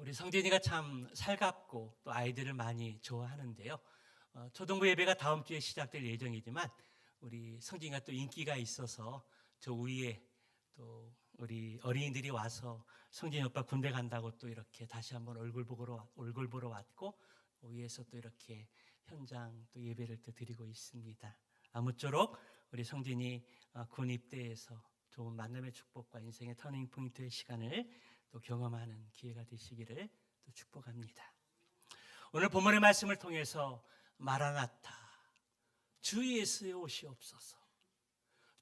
우리 성진이가 참 살갑고 또 아이들을 많이 좋아하는데요. 초등부 예배가 다음 주에 시작될 예정이지만 우리 성진이가 또 인기가 있어서 저 위에 또 우리 어린이들이 와서 성진이 오빠 군대 간다고 또 이렇게 다시 한번 얼굴 보러 왔고 위에서 또 이렇게 현장 또 예배를 또 드리고 있습니다. 아무쪼록 우리 성진이 군 입대해서 좋은 만남의 축복과 인생의 터닝 포인트의 시간을 또 경험하는 기회가 되시기를 또 축복합니다. 오늘 본문의 말씀을 통해서 마라나타, 주 예수여 오시옵소서,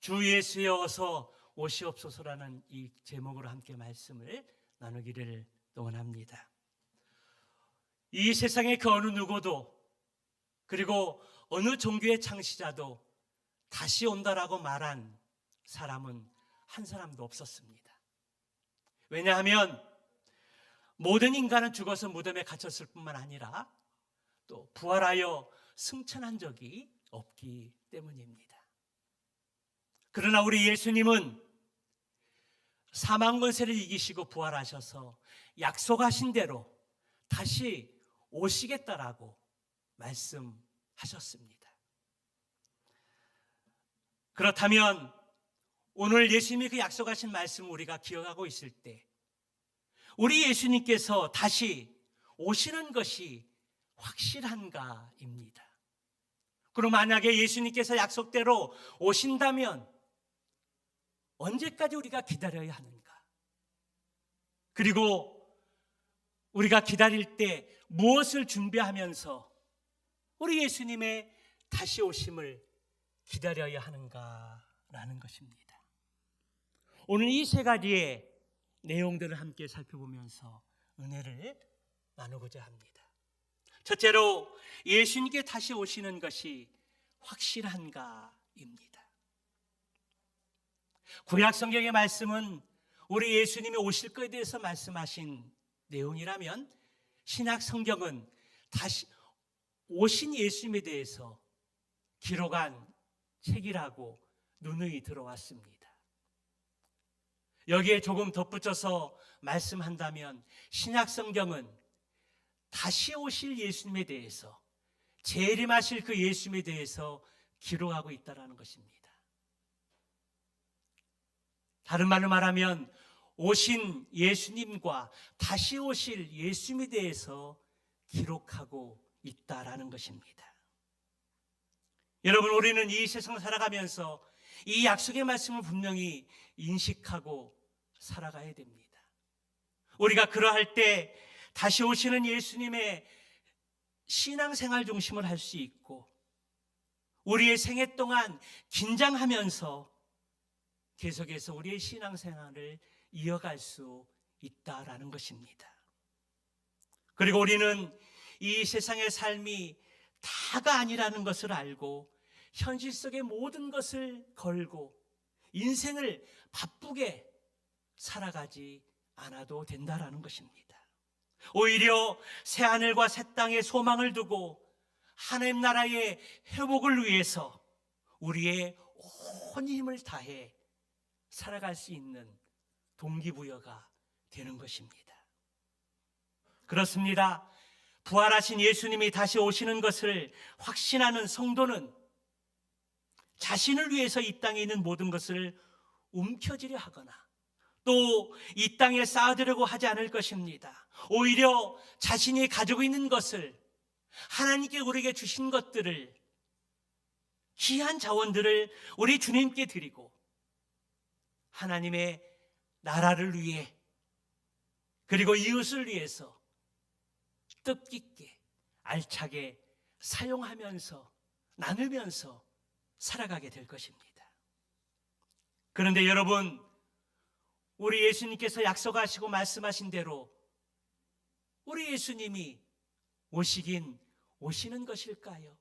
주 예수여 어서 오시옵소서라는 이 제목으로 함께 말씀을 나누기를 원합니다. 이 세상의 그 어느 누구도, 그리고 어느 종교의 창시자도 다시 온다라고 말한 사람은 한 사람도 없었습니다. 왜냐하면 모든 인간은 죽어서 무덤에 갇혔을 뿐만 아니라 또 부활하여 승천한 적이 없기 때문입니다. 그러나 우리 예수님은 사망 권세를 이기시고 부활하셔서 약속하신 대로 다시 오시겠다라고 말씀하셨습니다. 그렇다면 오늘 예수님이 그 약속하신 말씀을 우리가 기억하고 있을 때 우리 예수님께서 다시 오시는 것이 확실한가입니다. 그럼 만약에 예수님께서 약속대로 오신다면 언제까지 우리가 기다려야 하는가? 그리고 우리가 기다릴 때 무엇을 준비하면서 우리 예수님의 다시 오심을 기다려야 하는가라는 것입니다. 오늘 이 세 가지의 내용들을 함께 살펴보면서 은혜를 나누고자 합니다. 첫째로 예수님께 다시 오시는 것이 확실한가입니다. 구약 성경의 말씀은 우리 예수님이 오실 것에 대해서 말씀하신 내용이라면 신약 성경은 다시 오신 예수님에 대해서 기록한 책이라고 누누이 들어왔습니다. 여기에 조금 덧붙여서 말씀한다면 신약 성경은 다시 오실 예수님에 대해서, 재림하실 그 예수님에 대해서 기록하고 있다는 것입니다. 다른 말로 말하면 오신 예수님과 다시 오실 예수님에 대해서 기록하고 있다는 것입니다. 여러분, 우리는 이 세상 살아가면서 이 약속의 말씀을 분명히 인식하고 살아가야 됩니다. 우리가 그러할 때 다시 오시는 예수님의 신앙생활 중심을 할 수 있고 우리의 생애 동안 긴장하면서 계속해서 우리의 신앙생활을 이어갈 수 있다라는 것입니다. 그리고 우리는 이 세상의 삶이 다가 아니라는 것을 알고 현실 속의 모든 것을 걸고 인생을 바쁘게 살아가지 않아도 된다라는 것입니다. 오히려 새하늘과 새 땅에 소망을 두고 하나님 나라의 회복을 위해서 우리의 온 힘을 다해 살아갈 수 있는 동기부여가 되는 것입니다. 그렇습니다. 부활하신 예수님이 다시 오시는 것을 확신하는 성도는 자신을 위해서 이 땅에 있는 모든 것을 움켜쥐려 하거나 또 이 땅에 쌓아두려고 하지 않을 것입니다. 오히려 자신이 가지고 있는 것을, 하나님께 우리에게 주신 것들을, 귀한 자원들을 우리 주님께 드리고 하나님의 나라를 위해 그리고 이웃을 위해서 뜻깊게 알차게 사용하면서 나누면서 살아가게 될 것입니다. 그런데 여러분, 우리 예수님께서 약속하시고 말씀하신 대로 우리 예수님이 오시긴 오시는 것일까요?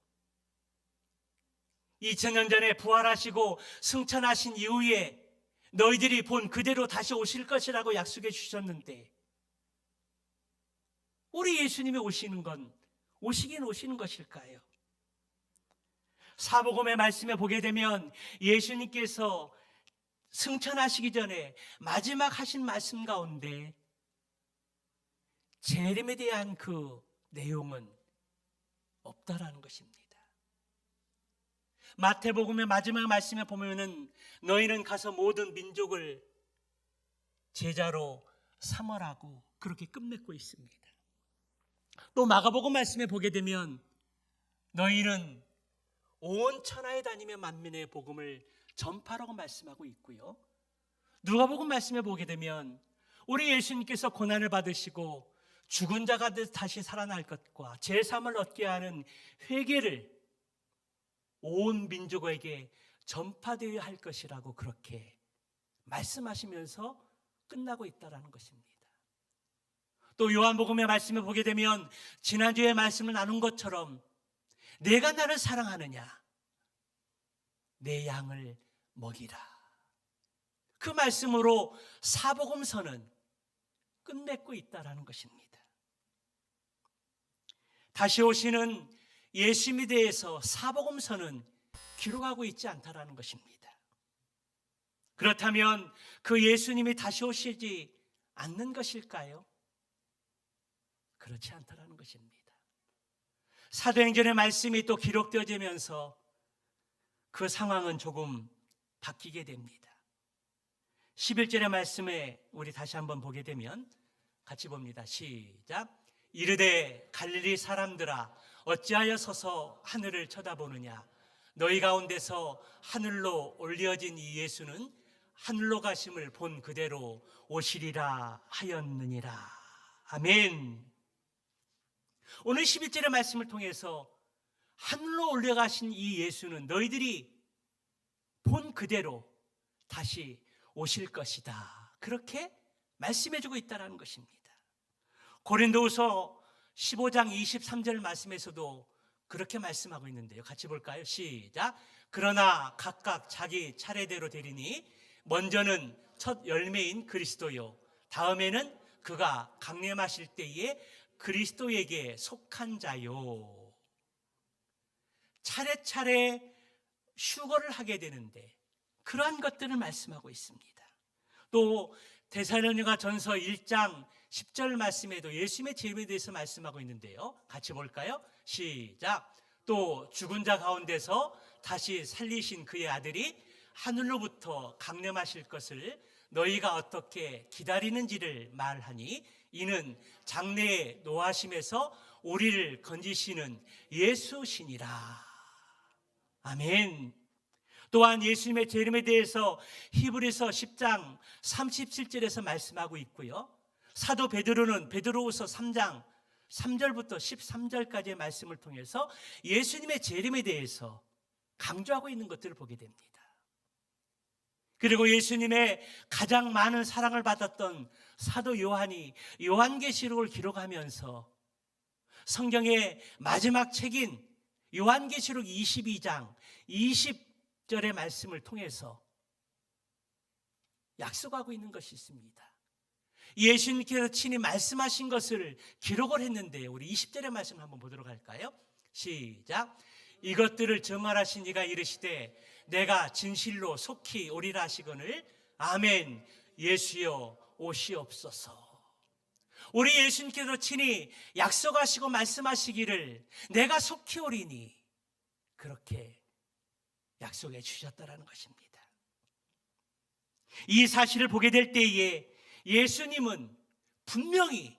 2000년 전에 부활하시고 승천하신 이후에 너희들이 본 그대로 다시 오실 것이라고 약속해 주셨는데 우리 예수님이 오시긴 오시는 것일까요? 사복음의 말씀에 보게 되면 예수님께서 승천하시기 전에 마지막 하신 말씀 가운데 재림에 대한 그 내용은 없다라는 것입니다. 마태복음의 마지막 말씀에 보면은 너희는 가서 모든 민족을 제자로 삼으라고 그렇게 끝맺고 있습니다. 또 마가복음 말씀에 보게 되면 너희는 온 천하에 다니며 만민의 복음을 전파라고 말씀하고 있고요. 누가복음 말씀에 보게 되면 우리 예수님께서 고난을 받으시고 죽은 자가 다시 살아날 것과 제3을 얻게 하는 회개를 온 민족에게 전파되어야 할 것이라고 그렇게 말씀하시면서 끝나고 있다는 것입니다. 또 요한복음의 말씀을 보게 되면 지난주에 말씀을 나눈 것처럼 내가 나를 사랑하느냐 내 양을 먹이라. 그 말씀으로 사복음서는 끝맺고 있다는 것입니다. 다시 오시는 예수님에 대해서 사복음서는 기록하고 있지 않다는 것입니다. 그렇다면 그 예수님이 다시 오시지 않는 것일까요? 그렇지 않다는 것입니다. 사도행전의 말씀이 또 기록되어지면서 그 상황은 조금 바뀌게 됩니다. 11절의 말씀에 우리 다시 한번 보게 되면 같이 봅니다. 시작. 이르되 갈릴리 사람들아 어찌하여 서서 하늘을 쳐다보느냐 너희 가운데서 하늘로 올려진 이 예수는 하늘로 가심을 본 그대로 오시리라 하였느니라. 아멘. 오늘 11절의 말씀을 통해서 하늘로 올려가신 이 예수는 너희들이 본 그대로 다시 오실 것이다. 그렇게 말씀해주고 있다는 것입니다. 고린도후서 15장 23절 말씀에서도 그렇게 말씀하고 있는데요. 같이 볼까요? 시작. 그러나 각각 자기 차례대로 되리니 먼저는 첫 열매인 그리스도요 다음에는 그가 강림하실 때에 그리스도에게 속한 자요. 차례차례 휴거를 하게 되는데 그러한 것들을 말씀하고 있습니다. 또 데살로니가 전서 1장 10절 말씀에도 예수님의 재림에 대해서 말씀하고 있는데요. 같이 볼까요? 시작. 또 죽은 자 가운데서 다시 살리신 그의 아들이 하늘로부터 강림하실 것을 너희가 어떻게 기다리는지를 말하니 이는 장래의 노하심에서 우리를 건지시는 예수시니라. 아멘. 또한 예수님의 재림에 대해서 히브리서 10장 37절에서 말씀하고 있고요. 사도 베드로는 베드로후서 3장 3절부터 13절까지의 말씀을 통해서 예수님의 재림에 대해서 강조하고 있는 것들을 보게 됩니다. 그리고 예수님의 가장 많은 사랑을 받았던 사도 요한이 요한계시록을 기록하면서 성경의 마지막 책인 요한계시록 22장 20절의 말씀을 통해서 약속하고 있는 것이 있습니다. 예수님께서 친히 말씀하신 것을 기록을 했는데 우리 20절의 말씀 한번 보도록 할까요? 시작. 이것들을 정말하신 이가 이르시되 내가 진실로 속히 오리라 하시거늘 아멘. 예수여 오시옵소서. 우리 예수님께서 친히 약속하시고 말씀하시기를 내가 속히 오리니 그렇게 약속해 주셨다는 것입니다. 이 사실을 보게 될 때에 예수님은 분명히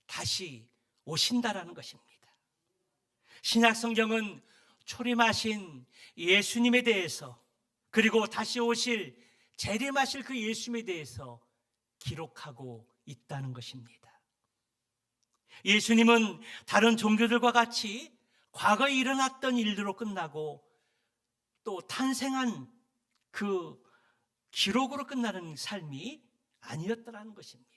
다시 오신다라는 것입니다. 신약 성경은 초림하신 예수님에 대해서 그리고 다시 오실 재림하실 그 예수님에 대해서 기록하고 있다는 것입니다. 예수님은 다른 종교들과 같이 과거에 일어났던 일들로 끝나고 또 탄생한 그 기록으로 끝나는 삶이 아니었다는 것입니다.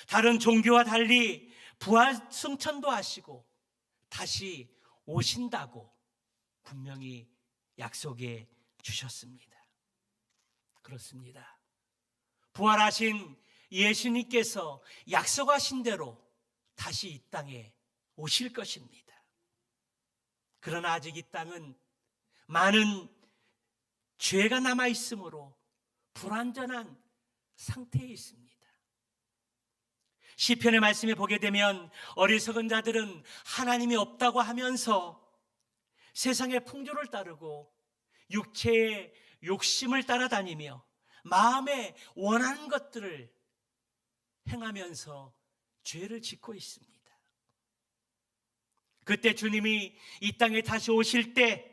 다른 종교와 달리 부활 승천도 하시고 다시 오신다고 분명히 약속해 주셨습니다. 그렇습니다. 부활하신 예수님께서 약속하신 대로 다시 이 땅에 오실 것입니다. 그러나 아직 이 땅은 많은 죄가 남아 있으므로 불완전한 상태에 있습니다. 시편의 말씀에 보게 되면 어리석은 자들은 하나님이 없다고 하면서 세상의 풍조를 따르고 육체의 욕심을 따라다니며 마음에 원하는 것들을 행하면서 죄를 짓고 있습니다. 그때 주님이 이 땅에 다시 오실 때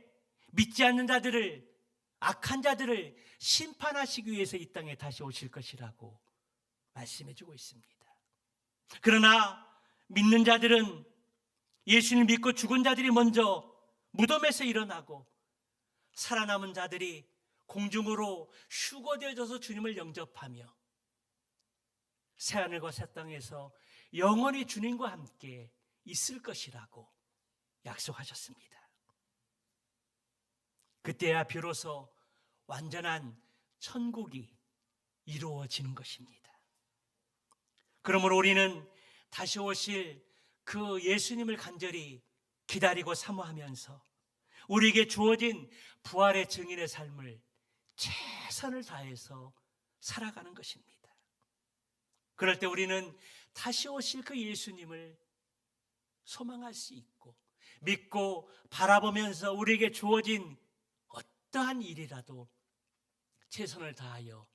믿지 않는 자들을, 악한 자들을 심판하시기 위해서 이 땅에 다시 오실 것이라고 말씀해 주고 있습니다. 그러나 믿는 자들은, 예수님을 믿고 죽은 자들이 먼저 무덤에서 일어나고 살아남은 자들이 공중으로 휴거되어져서 주님을 영접하며 새하늘과 새 땅에서 영원히 주님과 함께 있을 것이라고 약속하셨습니다. 그때야 비로소 완전한 천국이 이루어지는 것입니다. 그러므로 우리는 다시 오실 그 예수님을 간절히 기다리고 사모하면서 우리에게 주어진 부활의 증인의 삶을 최선을 다해서 살아가는 것입니다. 그럴 때 우리는 다시 오실 그 예수님을 소망할 수 있고 믿고 바라보면서 우리에게 주어진 어떠한 일이라도 최선을 다하여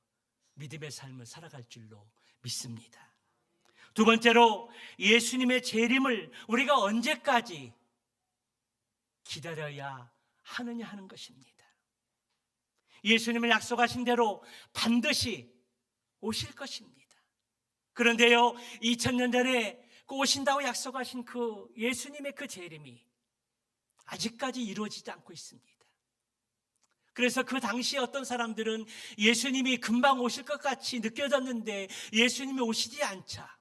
믿음의 삶을 살아갈 줄로 믿습니다. 두 번째로, 예수님의 재림을 우리가 언제까지 기다려야 하느냐 하는 것입니다. 예수님을 약속하신 대로 반드시 오실 것입니다. 그런데요, 2000년 전에 오신다고 약속하신 그 예수님의 그 재림이 아직까지 이루어지지 않고 있습니다. 그래서 그 당시에 어떤 사람들은 예수님이 금방 오실 것 같이 느껴졌는데 예수님이 오시지 않자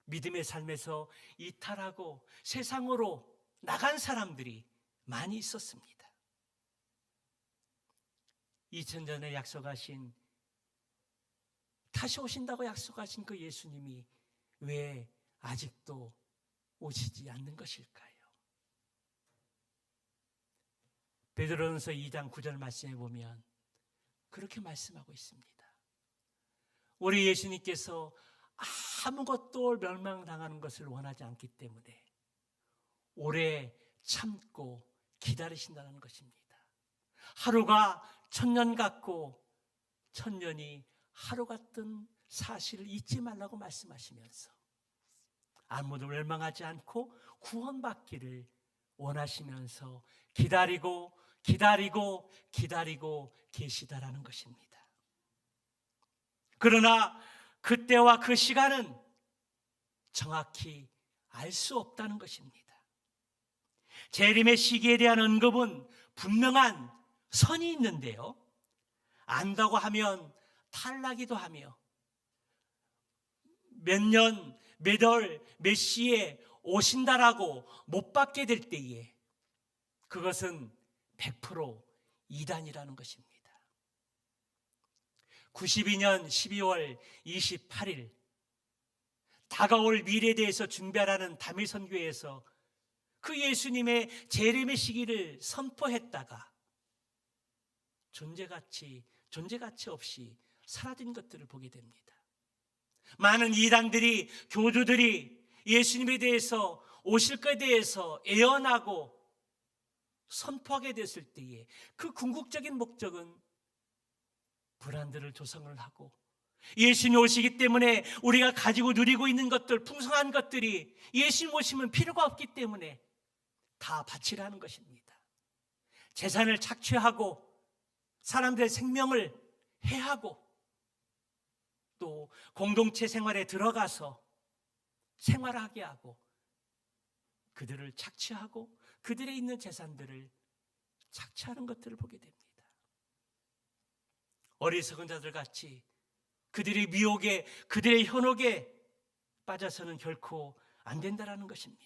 믿음의 삶에서 이탈하고 세상으로 나간 사람들이 많이 있었습니다. 2000년 전에 약속하신, 다시 오신다고 약속하신 그 예수님이 왜 아직도 오시지 않는 것일까요? 베드로전서 2장 9절 말씀에 보면 그렇게 말씀하고 있습니다. 우리 예수님께서 아무것도 멸망당하는 것을 원하지 않기 때문에 오래 참고 기다리신다는 것입니다. 하루가 1000년 같고 1000년이 하루 같은 사실을 잊지 말라고 말씀하시면서 아무도 멸망하지 않고 구원받기를 원하시면서 기다리고 계시다라는 것입니다. 그러나 그때와 그 시간은 정확히 알 수 없다는 것입니다. 재림의 시기에 대한 언급은 분명한 선이 있는데요, 안다고 하면 탈나기도 하며 몇 년, 몇 월, 몇 시에 오신다라고 못 받게 될 때에 그것은 100% 이단이라는 것입니다. 92년 12월 28일 다가올 미래에 대해서 준비하라는 담임 선교회에서 그 예수님의 재림의 시기를 선포했다가 존재가치 없이 사라진 것들을 보게 됩니다. 많은 이단들이, 교주들이 예수님에 대해서, 오실 것에 대해서 예언하고 선포하게 됐을 때에 그 궁극적인 목적은 불안들을 조성을 하고 예수님 오시기 때문에 우리가 가지고 누리고 있는 것들, 풍성한 것들이 예수님 오시면 필요가 없기 때문에 다 바치라는 것입니다. 재산을 착취하고 사람들의 생명을 해하고 또 공동체 생활에 들어가서 생활하게 하고 그들을 착취하고 그들의 있는 재산들을 착취하는 것들을 보게 됩니다. 어리석은 자들 같이 그들의 미혹에, 그들의 현혹에 빠져서는 결코 안 된다라는 것입니다.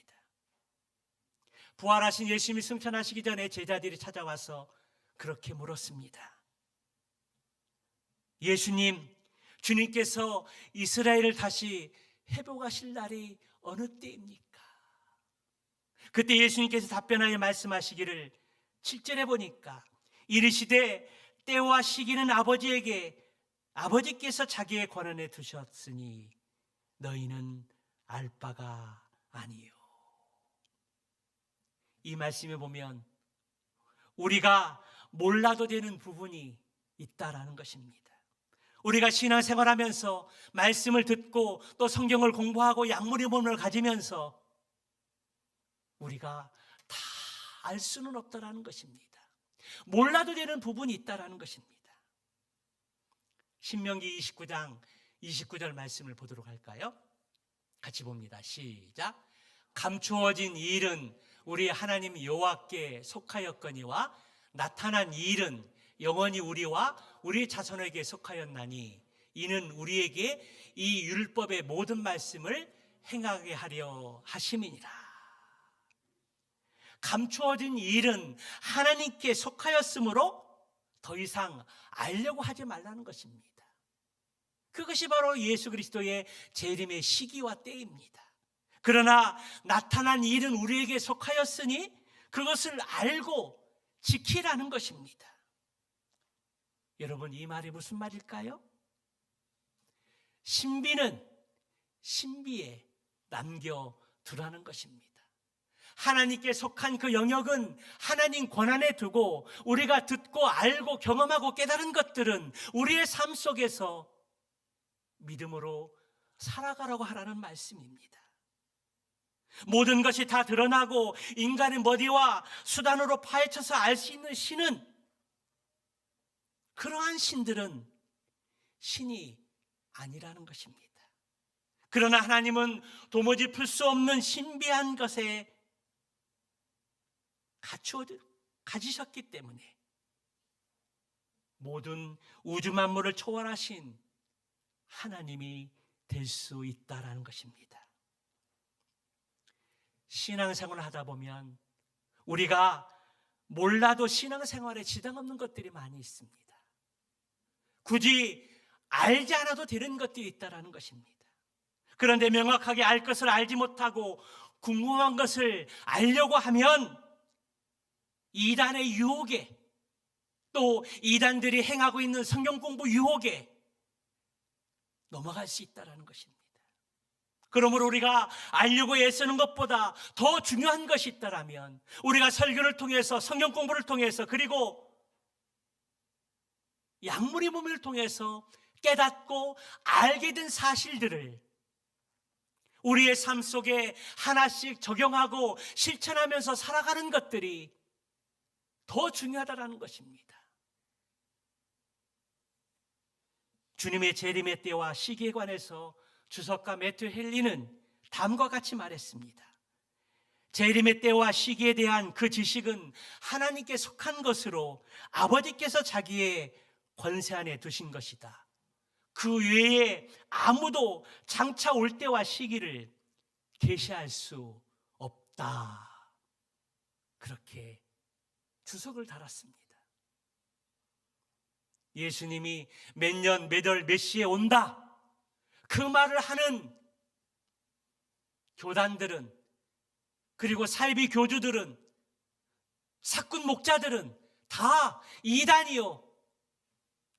부활하신 예수님이 승천하시기 전에 제자들이 찾아와서 그렇게 물었습니다. 예수님, 주님께서 이스라엘을 다시 회복하실 날이 어느 때입니까? 그때 예수님께서 답변하여 말씀하시기를 7절에 보니까 이르시되 때와 시기는 아버지에게, 아버지께서 자기의 권한에 두셨으니 너희는 알 바가 아니요. 이 말씀에 보면 우리가 몰라도 되는 부분이 있다라는 것입니다. 우리가 신앙생활하면서 말씀을 듣고 또 성경을 공부하고 약물의 몸을 가지면서 우리가 다 알 수는 없다라는 것입니다. 몰라도 되는 부분이 있다라는 것입니다. 신명기 29장 29절 말씀을 보도록 할까요? 같이 봅니다. 시작. 감추어진 일은 우리 하나님 여호와께 속하였거니와 나타난 일은 영원히 우리와 우리 자손에게 속하였나니 이는 우리에게 이 율법의 모든 말씀을 행하게 하려 하심이니라. 감추어진 일은 하나님께 속하였으므로 더 이상 알려고 하지 말라는 것입니다. 그것이 바로 예수 그리스도의 재림의 시기와 때입니다. 그러나 나타난 일은 우리에게 속하였으니 그것을 알고 지키라는 것입니다. 여러분, 이 말이 무슨 말일까요? 신비는 신비에 남겨두라는 것입니다. 하나님께 속한 그 영역은 하나님 권한에 두고 우리가 듣고 알고 경험하고 깨달은 것들은 우리의 삶 속에서 믿음으로 살아가라고 하라는 말씀입니다. 모든 것이 다 드러나고 인간의 머리와 수단으로 파헤쳐서 알 수 있는 신은, 그러한 신들은 신이 아니라는 것입니다. 그러나 하나님은 도무지 풀 수 없는 신비한 것에 가지셨기 때문에 모든 우주 만물을 초월하신 하나님이 될 수 있다라는 것입니다. 신앙생활을 하다 보면 우리가 몰라도 신앙생활에 지장 없는 것들이 많이 있습니다. 굳이 알지 않아도 되는 것들이 있다라는 것입니다. 그런데 명확하게 알 것을 알지 못하고 궁금한 것을 알려고 하면 이단의 유혹에, 또 이단들이 행하고 있는 성경 공부 유혹에 넘어갈 수 있다는 것입니다. 그러므로 우리가 알려고 애쓰는 것보다 더 중요한 것이 있다면 우리가 설교를 통해서, 성경 공부를 통해서, 그리고 약물의 몸을 통해서 깨닫고 알게 된 사실들을 우리의 삶 속에 하나씩 적용하고 실천하면서 살아가는 것들이 더 중요하다는 것입니다. 주님의 재림의 때와 시기에 관해서 주석가 매튜 헨리는 다음과 같이 말했습니다. 재림의 때와 시기에 대한 그 지식은 하나님께 속한 것으로 아버지께서 자기의 권세 안에 두신 것이다. 그 외에 아무도 장차 올 때와 시기를 계시할 수 없다. 그렇게 주석을 달았습니다. 예수님이 몇 년, 몇 월, 몇 시에 온다, 그 말을 하는 교단들은, 그리고 사이비 교주들은, 사꾼 목자들은 다 이단이요,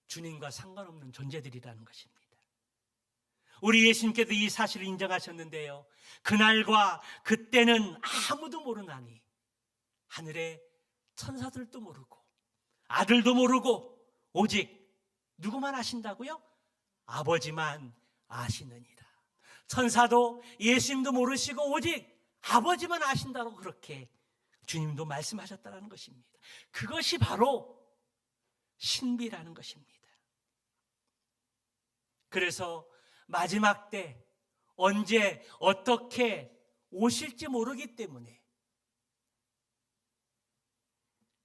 주님과 상관없는 존재들이라는 것입니다. 우리 예수님께서 이 사실을 인정하셨는데요, 그날과 그때는 아무도 모르나니 하늘의 천사들도 모르고 아들도 모르고 오직 누구만 아신다고요? 아버지만 아시느니라. 천사도 예수님도 모르시고 오직 아버지만 아신다고 그렇게 주님도 말씀하셨다는 것입니다. 그것이 바로 신비라는 것입니다. 그래서 마지막 때 언제 어떻게 오실지 모르기 때문에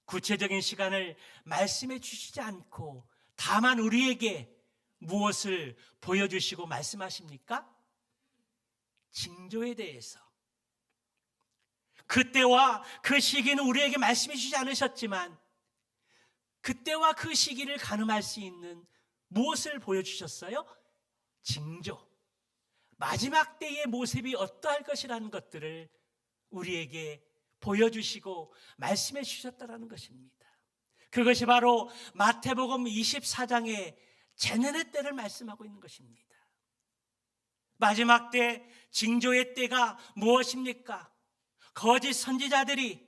구체적인 시간을 말씀해 주시지 않고 다만 우리에게 무엇을 보여주시고 말씀하십니까? 징조에 대해서. 그때와 그 시기는 우리에게 말씀해 주지 않으셨지만 그때와 그 시기를 가늠할 수 있는 무엇을 보여주셨어요? 징조. 마지막 때의 모습이 어떠할 것이라는 것들을 우리에게 보여주시고 말씀해 주셨다는 것입니다. 그것이 바로 마태복음 24장의 재난의 때를 말씀하고 있는 것입니다. 마지막 때 징조의 때가 무엇입니까? 거짓 선지자들이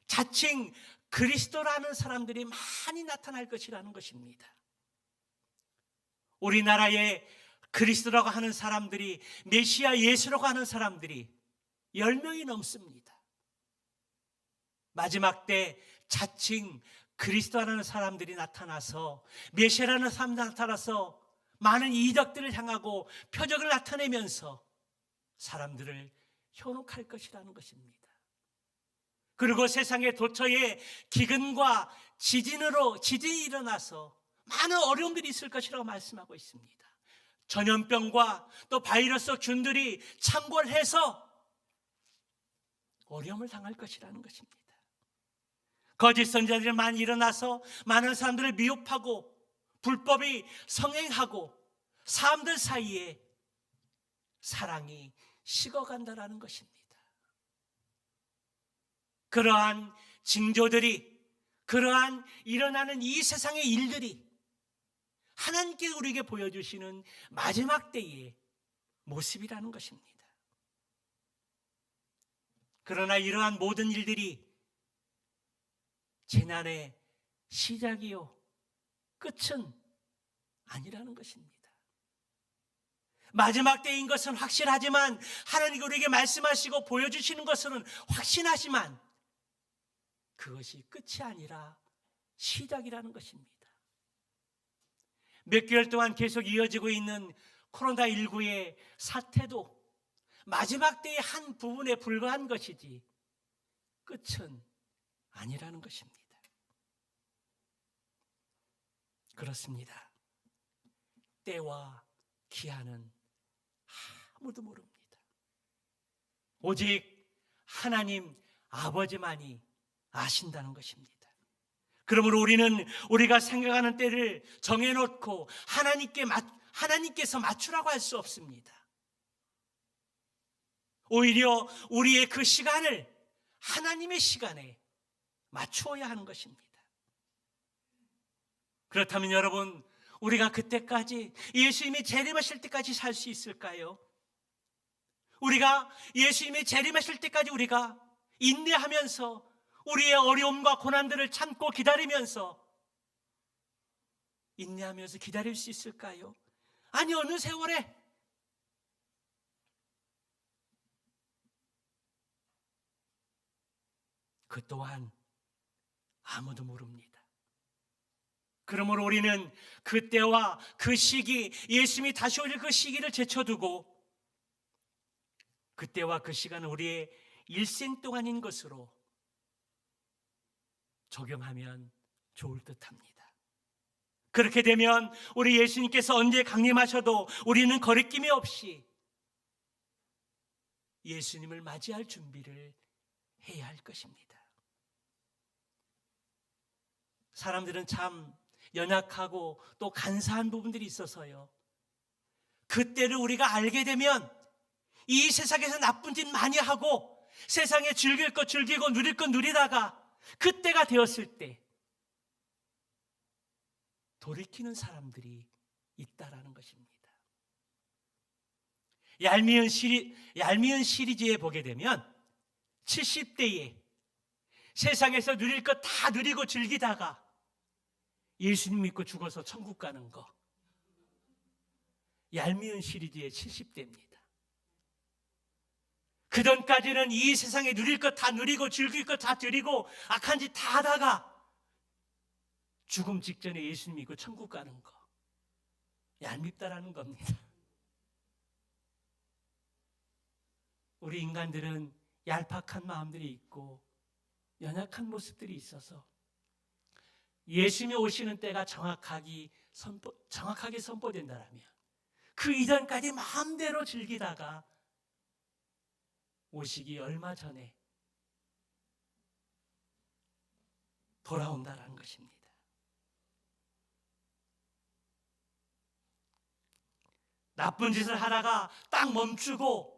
자칭 그리스도라는 사람들이 많이 나타날 것이라는 것입니다. 우리나라에 그리스도라고 하는 사람들이, 메시아 예수라고 하는 사람들이 10명이 넘습니다. 마지막 때 자칭 그리스도라는 사람들이 나타나서, 메시아라는 사람들이 나타나서 많은 이적들을 향하고 표적을 나타내면서 사람들을 현혹할 것이라는 것입니다. 그리고 세상의 도처에 기근과 지진이 일어나서 많은 어려움들이 있을 것이라고 말씀하고 있습니다. 전염병과 또 바이러스 균들이 창궐해서 어려움을 당할 것이라는 것입니다. 거짓 선지자들이 많이 일어나서 많은 사람들을 미혹하고 불법이 성행하고 사람들 사이에 사랑이 식어간다라는 것입니다. 그러한 징조들이, 그러한 일어나는 이 세상의 일들이 하나님께 우리에게 보여주시는 마지막 때의 모습이라는 것입니다. 그러나 이러한 모든 일들이 재난의 시작이요 끝은 아니라는 것입니다. 마지막 때인 것은 확실하지만, 하나님이 우리에게 말씀하시고 보여주시는 것은 확신하지만 그것이 끝이 아니라 시작이라는 것입니다. 몇 개월 동안 계속 이어지고 있는 코로나19의 사태도 마지막 때의 한 부분에 불과한 것이지 끝은 아니라는 것입니다. 그렇습니다. 때와 기한은 아무도 모릅니다. 오직 하나님 아버지만이 아신다는 것입니다. 그러므로 우리는 우리가 생각하는 때를 정해놓고 하나님께서 맞추라고 할 수 없습니다. 오히려 우리의 그 시간을 하나님의 시간에 맞추어야 하는 것입니다. 그렇다면 여러분, 우리가 그때까지, 예수님이 재림하실 때까지 살 수 있을까요? 우리가 예수님이 재림하실 때까지 우리가 인내하면서 우리의 어려움과 고난들을 참고 기다리면서, 인내하면서 기다릴 수 있을까요? 아니, 어느 세월에 그 또한 아무도 모릅니다. 그러므로 우리는 그때와 그 시기, 예수님이 다시 오실 그 시기를 제쳐두고 그때와 그 시간은 우리의 일생 동안인 것으로 적용하면 좋을 듯합니다. 그렇게 되면 우리 예수님께서 언제 강림하셔도 우리는 거리낌이 없이 예수님을 맞이할 준비를 해야 할 것입니다. 사람들은 참 연약하고 또 간사한 부분들이 있어서요, 그때를 우리가 알게 되면 이 세상에서 나쁜 짓 많이 하고 세상에 즐길 것 즐기고 누릴 것 누리다가 그때가 되었을 때 돌이키는 사람들이 있다라는 것입니다. 얄미운 시리즈에 보게 되면 70대에 세상에서 누릴 것 다 누리고 즐기다가 예수님 믿고 죽어서 천국 가는 거, 얄미운 시리즈의 70대입니다. 그전까지는 이 세상에 누릴 것 다 누리고 즐길 것 다 드리고 악한 짓 다 하다가 죽음 직전에 예수님 믿고 천국 가는 거, 얄밉다라는 겁니다. 우리 인간들은 얄팍한 마음들이 있고 연약한 모습들이 있어서 예수님이 오시는 때가 정확하게 선포된다면 그 이전까지 마음대로 즐기다가 오시기 얼마 전에 돌아온다라는 것입니다. 나쁜 짓을 하다가 딱 멈추고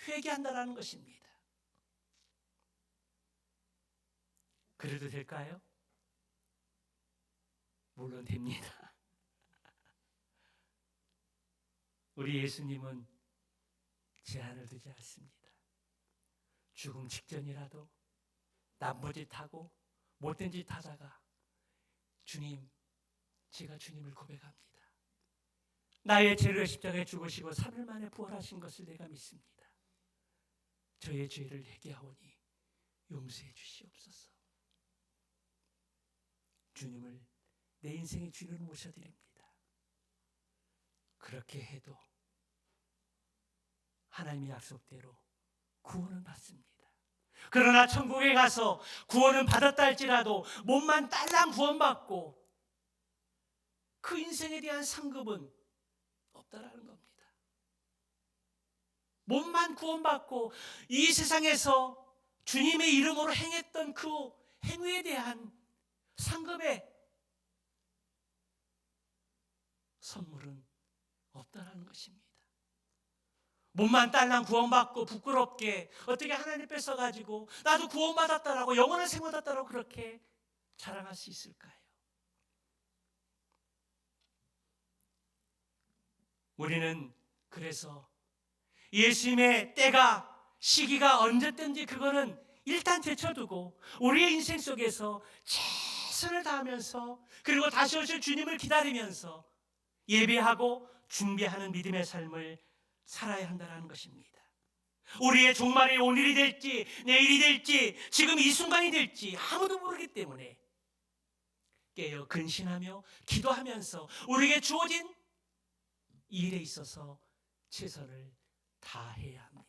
회개한다라는 것입니다. 그래도 될까요? 물론 됩니다. 우리 예수님은 제한을 두지 않습니다. 죽음 직전이라도 나쁜 짓 하고 못된 짓 하다가 주님, 제가 주님을 고백합니다. 나의 죄를 십자가에 죽으시고 3일 만에 부활하신 것을 내가 믿습니다. 저의 죄를 회개하오니 용서해 주시옵소서. 주님을 내 인생의 주인으로 모셔드립니다. 그렇게 해도 하나님의 약속대로 구원은 받습니다. 그러나 천국에 가서 구원은 받았다 할지라도 몸만 딸랑 구원받고 그 인생에 대한 상급은 없다라는 겁니다. 몸만 구원받고 이 세상에서 주님의 이름으로 행했던 그 행위에 대한 상급의 선물은 없다라는 것입니다. 몸만 딸랑 구원받고 부끄럽게 어떻게 하나님 뺏어가지고 나도 구원받았다라고 영원한 생명 얻었다라고 그렇게 자랑할 수 있을까요? 우리는 그래서 예수님의 때가 시기가 언제든지 그거는 일단 제쳐두고 우리의 인생 속에서 최선을 다하면서 그리고 다시 오실 주님을 기다리면서 예배하고 준비하는 믿음의 삶을 살아야 한다는 것입니다. 우리의 종말이 오늘이 될지 내일이 될지 지금 이 순간이 될지 아무도 모르기 때문에 깨어 근신하며 기도하면서 우리에게 주어진 일에 있어서 최선을 다해야 합니다.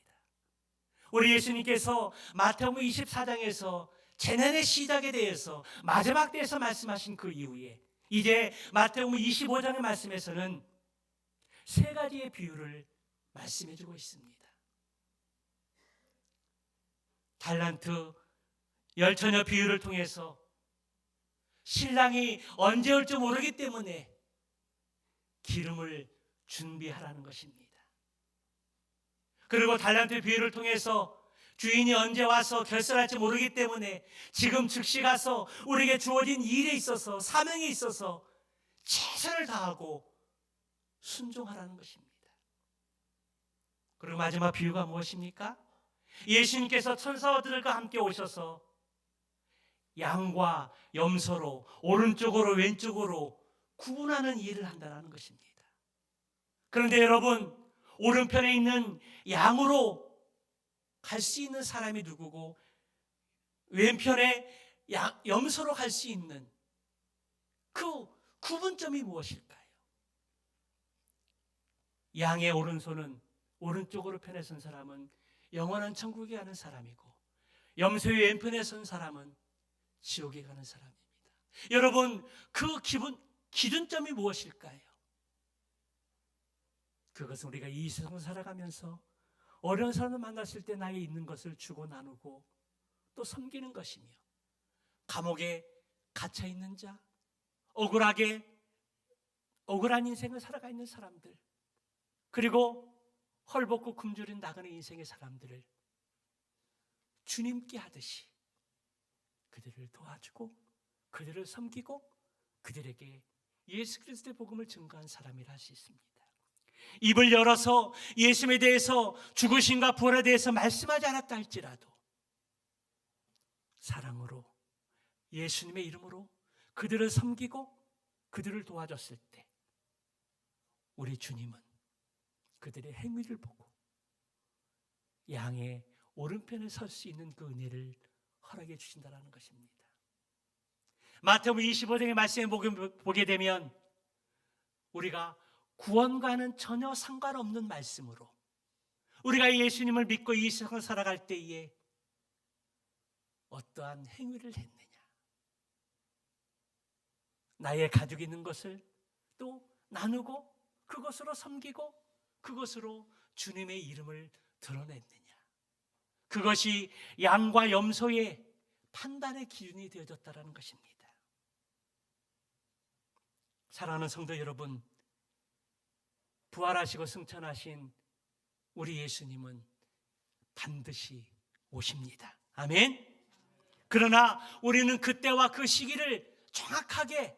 우리 예수님께서 마태복음 24장에서 재난의 시작에 대해서 마지막 때에서 말씀하신 그 이후에 이제 마태복음 25장의 말씀에서는 세 가지의 비유를 말씀해주고 있습니다. 달란트 열처녀 비유를 통해서 신랑이 언제 올지 모르기 때문에 기름을 준비하라는 것입니다. 그리고 달란트 비유를 통해서 주인이 언제 와서 결산할지 모르기 때문에 지금 즉시 가서 우리에게 주어진 일에 있어서 사명에 있어서 최선을 다하고 순종하라는 것입니다. 그리고 마지막 비유가 무엇입니까? 예수님께서 천사들과 함께 오셔서 양과 염소로 오른쪽으로 왼쪽으로 구분하는 일을 한다는 것입니다. 그런데 여러분, 오른편에 있는 양으로 갈 수 있는 사람이 누구고 왼편에 염소로 갈 수 있는 그 구분점이 무엇일까요? 양의 오른손은 오른쪽으로 편에 선 사람은 영원한 천국에 가는 사람이고 염소의 왼편에 선 사람은 지옥에 가는 사람입니다. 여러분, 그 기준점이 무엇일까요? 그것은 우리가 이 세상을 살아가면서 어려운 사람을 만났을 때 나에 있는 것을 주고 나누고 또 섬기는 것이며 감옥에 갇혀 있는 자, 억울한 인생을 살아가 있는 사람들, 그리고 헐벗고 굶주린 나그네 인생의 사람들을 주님께 하듯이 그들을 도와주고 그들을 섬기고 그들에게 예수 그리스도의 복음을 증거한 사람이라 할 수 있습니다. 입을 열어서 예수님에 대해서 죽으심과 부활에 대해서 말씀하지 않았다 할지라도 사랑으로 예수님의 이름으로 그들을 섬기고 그들을 도와줬을 때 우리 주님은 그들의 행위를 보고 양의 오른편에 설 수 있는 그 은혜를 허락해 주신다는 것입니다. 마태복음 25장의 말씀을 보게 되면 우리가 구원과는 전혀 상관없는 말씀으로 우리가 예수님을 믿고 이 세상을 살아갈 때에 어떠한 행위를 했느냐, 나의 가지고 있는 것을 또 나누고 그것으로 섬기고 그것으로 주님의 이름을 드러냈느냐, 그것이 양과 염소의 판단의 기준이 되어졌다는 것입니다. 사랑하는 성도 여러분, 부활하시고 승천하신 우리 예수님은 반드시 오십니다. 아멘. 그러나 우리는 그때와 그 시기를 정확하게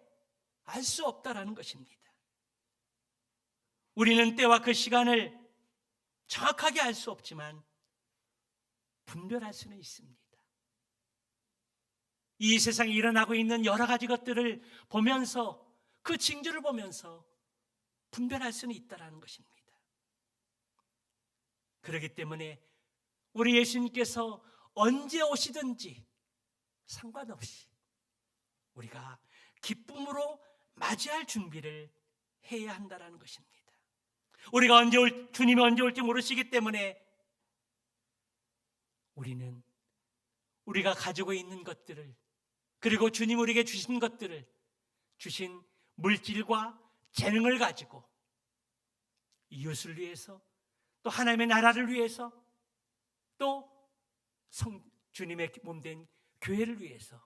알 수 없다라는 것입니다. 우리는 때와 그 시간을 정확하게 알 수 없지만 분별할 수는 있습니다. 이 세상에 일어나고 있는 여러 가지 것들을 보면서, 그 징조를 보면서 분별할 수는 있다는 것입니다. 그렇기 때문에 우리 예수님께서 언제 오시든지 상관없이 우리가 기쁨으로 맞이할 준비를 해야 한다는 것입니다. 우리가 주님이 언제 올지 모르시기 때문에 우리는 우리가 가지고 있는 것들을, 그리고 주님 우리에게 주신 것들을, 주신 물질과 재능을 가지고 이웃을 위해서, 또 하나님의 나라를 위해서, 또 주님의 몸된 교회를 위해서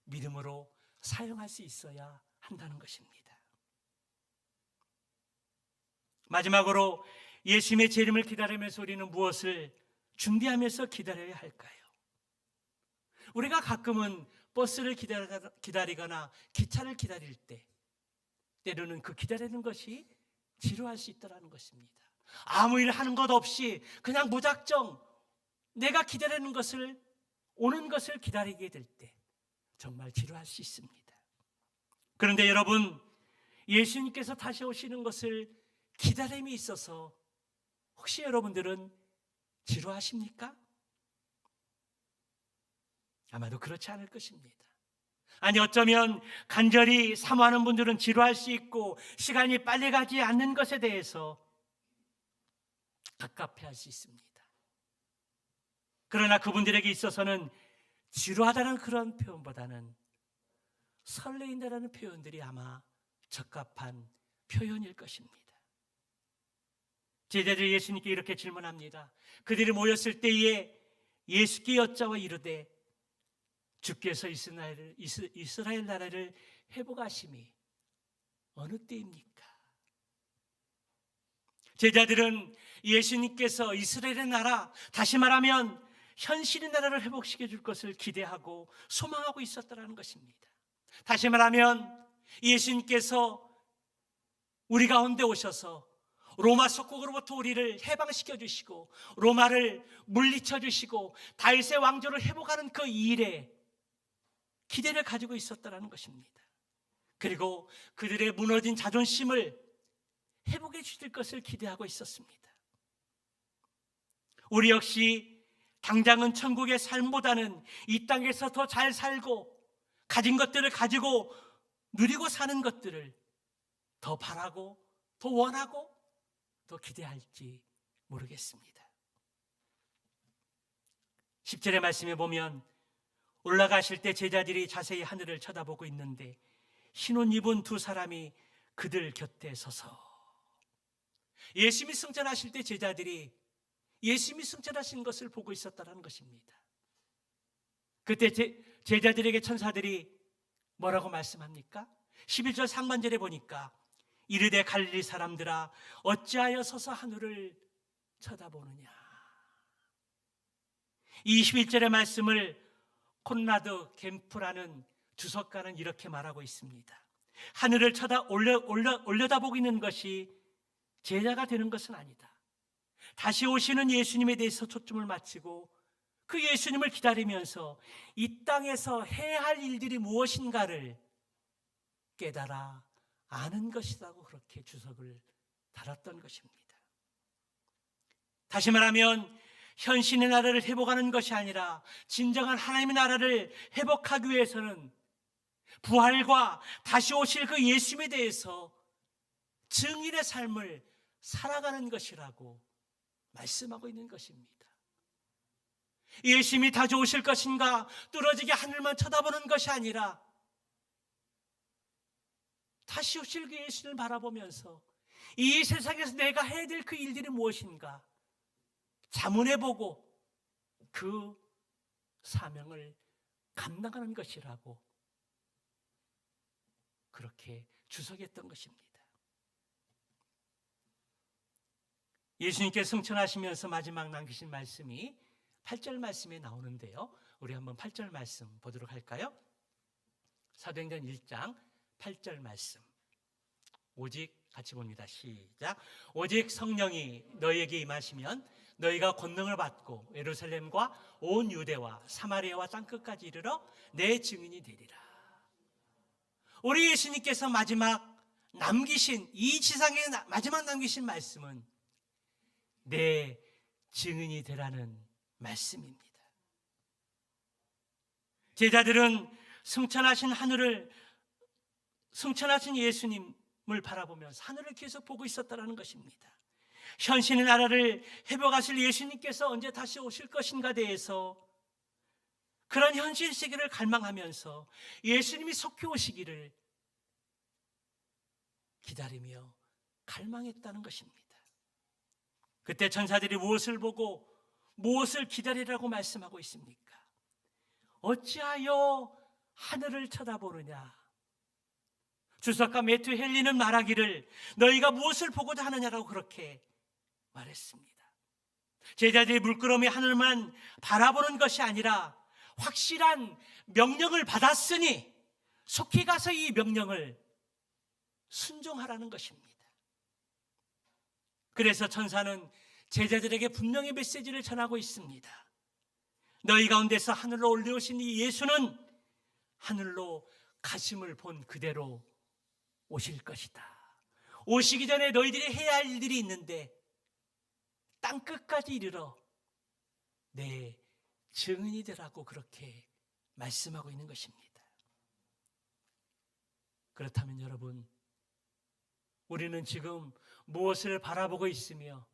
믿음으로 사용할 수 있어야 한다는 것입니다. 마지막으로 예수님의 재림을 기다리면서 우리는 무엇을 준비하면서 기다려야 할까요? 우리가 가끔은 버스를 기다리거나 기차를 기다릴 때 때로는 그 기다리는 것이 지루할 수 있다는 것입니다. 아무 일 하는 것 없이 그냥 무작정 내가 기다리는 것을, 오는 것을 기다리게 될 때 정말 지루할 수 있습니다. 그런데 여러분, 예수님께서 다시 오시는 것을 기다림이 있어서 혹시 여러분들은 지루하십니까? 아마도 그렇지 않을 것입니다. 아니, 어쩌면 간절히 사모하는 분들은 지루할 수 있고 시간이 빨리 가지 않는 것에 대해서 갑갑해할 수 있습니다. 그러나 그분들에게 있어서는 지루하다는 그런 표현보다는 설레인다라는 표현들이 아마 적합한 표현일 것입니다. 제자들이 예수님께 이렇게 질문합니다. 그들이 모였을 때에 예수께 여짜와 이르되 주께서 이스라엘 나라를 회복하심이 어느 때입니까? 제자들은 예수님께서 이스라엘의 나라, 다시 말하면 현실의 나라를 회복시켜 줄 것을 기대하고 소망하고 있었다는 것입니다. 다시 말하면 예수님께서 우리 가운데 오셔서 로마 속국으로부터 우리를 해방시켜 주시고 로마를 물리쳐 주시고 다윗의 왕조를 회복하는 그 일에 기대를 가지고 있었다는 것입니다. 그리고 그들의 무너진 자존심을 회복해 주실 것을 기대하고 있었습니다. 우리 역시 당장은 천국의 삶보다는 이 땅에서 더 잘 살고 가진 것들을 가지고 누리고 사는 것들을 더 바라고 더 원하고 더 기대할지 모르겠습니다. 10절의 말씀에 보면 올라가실 때 제자들이 자세히 하늘을 쳐다보고 있는데 흰옷 입은 두 사람이 그들 곁에 서서, 예수님이 승천하실 때 제자들이 예수님이 승천하신 것을 보고 있었다는 것입니다. 그때 제자들에게 천사들이 뭐라고 말씀합니까? 11절 상반절에 보니까 이르되 갈릴리 사람들아 어찌하여 서서 하늘을 쳐다보느냐. 이 21절의 말씀을 콘라드 겜프라는 주석가는 이렇게 말하고 있습니다. 하늘을 올려다보고 있는 것이 제자가 되는 것은 아니다. 다시 오시는 예수님에 대해서 초점을 맞추고 그 예수님을 기다리면서 이 땅에서 해야 할 일들이 무엇인가를 깨달아 아는 것이라고 그렇게 주석을 달았던 것입니다. 다시 말하면 현신의 나라를 회복하는 것이 아니라 진정한 하나님의 나라를 회복하기 위해서는 부활과 다시 오실 그 예수님에 대해서 증인의 삶을 살아가는 것이라고 말씀하고 있는 것입니다. 예수님이 다시 오실 것인가 뚫어지게 하늘만 쳐다보는 것이 아니라 다시 오실 그 예수님을 바라보면서 이 세상에서 내가 해야 될 그 일들이 무엇인가 자문해보고 그 사명을 감당하는 것이라고 그렇게 주석했던 것입니다. 예수님께 승천하시면서 마지막 남기신 말씀이 8절 말씀에 나오는데요. 우리 한번 8절 말씀 보도록 할까요? 사도행전 1장 8절 말씀. 오직 같이 봅니다. 시작. 오직 성령이 너희에게 임하시면 너희가 권능을 받고 예루살렘과 온 유대와 사마리아와 땅끝까지 이르러 내 증인이 되리라. 우리 예수님께서 마지막 남기신, 이 지상에 마지막 남기신 말씀은 내 증인이 되라는 말씀입니다. 제자들은 승천하신 예수님을 바라보면서 하늘을 계속 보고 있었다는 것입니다. 현신의 나라를 회복하실 예수님께서 언제 다시 오실 것인가 대해서 그런 현실 세계를 갈망하면서 예수님이 속히 오시기를 기다리며 갈망했다는 것입니다. 그때 천사들이 무엇을 보고 무엇을 기다리라고 말씀하고 있습니까? 어찌하여 하늘을 쳐다보느냐? 주석가 매튜 헨리는 말하기를 너희가 무엇을 보고자 하느냐라고 그렇게 말했습니다. 제자들이 물끄러미 하늘만 바라보는 것이 아니라 확실한 명령을 받았으니 속히 가서 이 명령을 순종하라는 것입니다. 그래서 천사는 제자들에게 분명히 메시지를 전하고 있습니다. 너희 가운데서 하늘로 올려오신 이 예수는 하늘로 가심을 본 그대로 오실 것이다. 오시기 전에 너희들이 해야 할 일들이 있는데 땅끝까지 이르러 내 증인이 되라고 그렇게 말씀하고 있는 것입니다. 그렇다면 여러분, 우리는 지금 무엇을 바라보고 있으며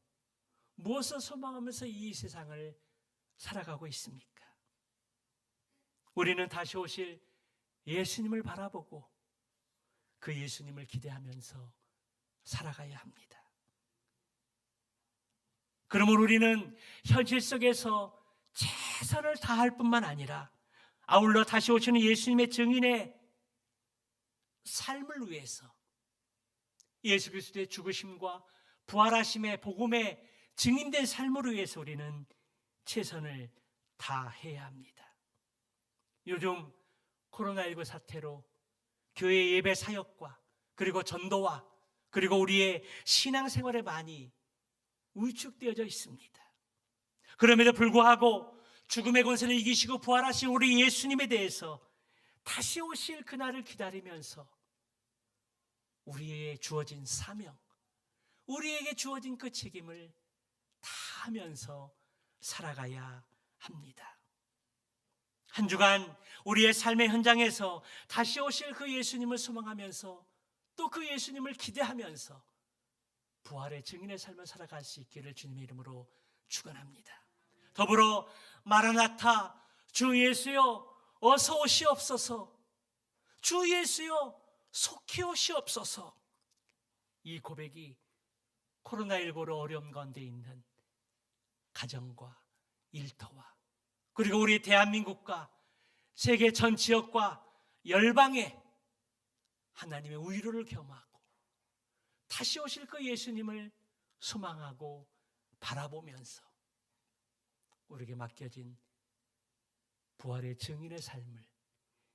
무엇을 소망하면서 이 세상을 살아가고 있습니까? 우리는 다시 오실 예수님을 바라보고 그 예수님을 기대하면서 살아가야 합니다. 그러므로 우리는 현실 속에서 최선을 다할 뿐만 아니라 아울러 다시 오시는 예수님의 증인의 삶을 위해서 예수 그리스도의 죽으심과 부활하심의 복음에 증인된 삶을 위해서 우리는 최선을 다해야 합니다. 요즘 코로나19 사태로 교회 예배 사역과 그리고 전도와 그리고 우리의 신앙생활에 많이 위축되어져 있습니다. 그럼에도 불구하고 죽음의 권세를 이기시고 부활하신 우리 예수님에 대해서 다시 오실 그날을 기다리면서 우리에게 주어진 사명, 우리에게 주어진 그 책임을 다하면서 살아가야 합니다. 한 주간 우리의 삶의 현장에서 다시 오실 그 예수님을 소망하면서 또 그 예수님을 기대하면서 부활의 증인의 삶을 살아갈 수 있기를 주님의 이름으로 축원합니다. 더불어 마라나타, 주 예수여 어서 오시옵소서, 주 예수여 속히 오시옵소서, 이 고백이 코로나19로 어려움 가운데 있는 가정과 일터와 그리고 우리 대한민국과 세계 전 지역과 열방에 하나님의 위로를 겸하고 다시 오실 그 예수님을 소망하고 바라보면서 우리에게 맡겨진 부활의 증인의 삶을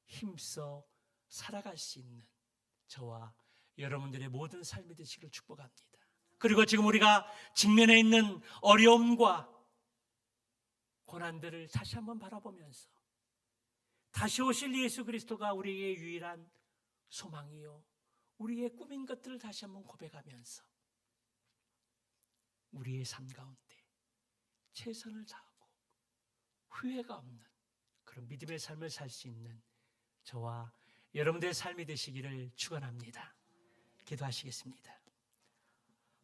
힘써 살아갈 수 있는 저와 여러분들의 모든 삶이 되시기를 축복합니다. 그리고 지금 우리가 직면해 있는 어려움과 고난들을 다시 한번 바라보면서 다시 오실 예수 그리스도가 우리의 유일한 소망이요 우리의 꿈인 것들을 다시 한번 고백하면서 우리의 삶 가운데 최선을 다하고 후회가 없는 그런 믿음의 삶을 살 수 있는 저와 여러분들의 삶이 되시기를 축원합니다. 기도하시겠습니다.